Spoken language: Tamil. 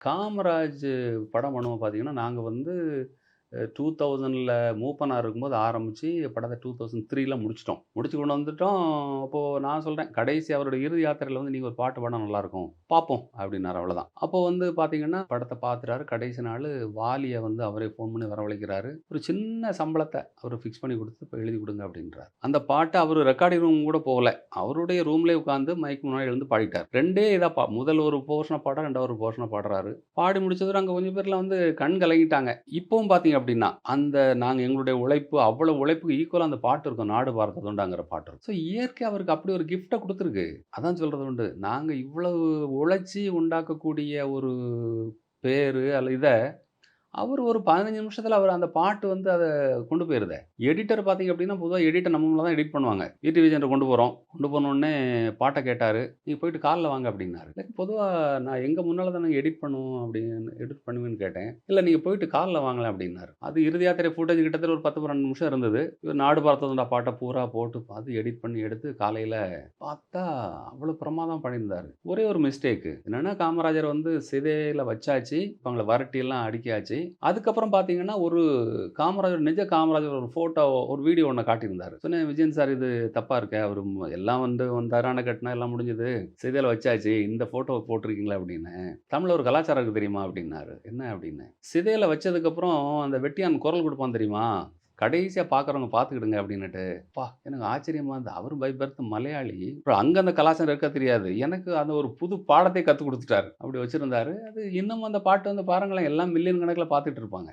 காமராஜ் படம் பண்ணும்போது பார்த்தீங்கன்னா, நாங்க வந்து 2000ல மூப்பனார் இருக்கும்போது ஆரம்பிச்சு, படத்த 2003ல முடிச்சுட்டோம். முடிச்சு கொண்டு வந்துட்டோம். அப்போ நான் சொல்றேன், "கடைசி அவருடைய இறுதி யாத்திரையில வந்து நீங்க ஒரு பாட்டு பாடுனா நல்லாருக்கும். பார்ப்போம்." அப்படின்னாரு அவ்வளோதான். அப்போ வந்து பார்த்தீங்கன்னா, படத்த பார்த்துட்டாரு. கடைசி நாளு வாலிய வந்து அவரே ஃபோன் பண்ணி வரவழைக்கிறாரு. ஒரு சின்ன சம்பளத்த அவரு ஃபிக்ஸ் பண்ணி குடுத்து, "இப்ப எழுதி குடுங்க." அப்படின்றாரு. அந்த பாட்ட அவரு ரெக்கார்டிங் ரூம் கூட போகல. அவருடைய ரூம்லயே உட்கார்ந்து மைக் முன்னாடி எழுந்து பாடிட்டாரு. 2டே இதா முதல் ஒரு போர்ஷன பாடுறாரு, 2வது ஒரு போர்ஷன பாடுறாரு. பாடி முடிச்சதும் அங்க கொஞ்சம் பேர்லாம் வந்து கண் கலங்கிட்டாங்க. இப்பவும் பார்த்தீங்க அப்டின்னா, அந்த நாங்க எங்களுடைய உழைப்பு, அவ்வளவு உழைப்புக்கு ஈக்குவலா அந்த பாட்டு இருக்கும். நாடு பார்த்த தொண்டாங்கிற பாட்டு இருக்கும். ஸோ இயற்கை அவருக்கு அப்படி ஒரு கிஃப்ட்ட குடுத்துருக்கு. அதான் சொல்றது உண்டு. நாங்க இவ்வளவு உழைச்சு உண்டாக்கக்கூடிய ஒரு பேரு இத அவரு ஒரு 15 நிமிஷத்துல அவரு அந்த பாட்டு வந்து அத கொண்டு போயிருதே. எடிட்டர் பார்த்தீங்க அப்டின்னா, பொதுவா எடிட்டர் நம்ம ஊர்ல தான் எடிட் பண்ணுவாங்க. ஈடி விஜயன்ட்ட கொண்டு போறோம். கொண்டு போனோனே பாட்ட கேட்டாரு. "நீங்க போயிட்டு கால்ல வாங்க" அப்டின்னாரு. எனக்கு பொதுவா நான் எங்க முன்னால தானங்க எடிட் பண்ணுவோம் அப்டின்னு எடிட் பண்ணுவேன்னு கேட்டேன். "இல்ல நீங்க போயிட்டு கால்ல வாங்களேன்" அப்டின்னாரு. அது இறுதி யாத்திரை ஃபுட்டேஜ் கிட்டத்தட்ட ஒரு 10, 12 நிமிஷம் இருந்தது. இவரு நாடு பார்த்ததுண்டா பாட்ட பூரா போட்டு பார்த்து எடிட் பண்ணி எடுத்து காலையில பார்த்தா, அவ்வளோ பிரமாதமா பண்ணியிருந்தாரு. ஒரே ஒரு மிஸ்டேக்கு. என்னன்னா காமராஜர் வந்து சிதையில வச்சாச்சு. அவங்கள வரட்டியெல்லாம் அடிக்காச்சு. அதுக்கப்புறம் பார்த்தீங்கன்னா, ஒரு காமராஜர் நிஜ காமராஜர் ஒரு ஃபோட்டோ ஒரு வீடியோ ஒண்ண காட்டியிருந்தாரு. சொன்னேன், "விஜயன் சார் இது தப்பா இருக்கே. அவரு எல்லாம் வந்து வந்தாரு, அணை கட்டுனா எல்லாம் முடிஞ்சது. சிதையில வச்சாச்சு. இந்த ஃபோட்டோவ போட்டிருக்கீங்களே" அப்டின்னேன். "தமிழ்ல ஒரு கலாச்சாரம் இருக்கு தெரியுமா?" அப்டின்னாரு. "என்ன?" அப்டின்னேன். "சிதையில வச்சதுக்கப்புறம் அந்த வெட்டியான் குரல் குடுப்பான் தெரியுமா? கடைசியா பார்க்குறவங்க பார்த்துக்கிடுங்க" அப்டின்னுட்டு. அப்பா! எனக்கு ஆச்சரியமா இருந்தது. அவரும் பை பெர்த் மலையாளி. அப்புறம் அங்க அந்த கலாச்சாரம் இருக்கா தெரியாது. எனக்கு அந்த ஒரு புது பாடத்தை கத்துக் குடுத்துட்டாரு. அப்டி வச்சிருந்தாரு. அது இன்னும் அந்த பாட்டு வந்து பாருங்களேன், எல்லாம் மில்லியன் கணக்குல பார்த்துட்டு இருப்பாங்க.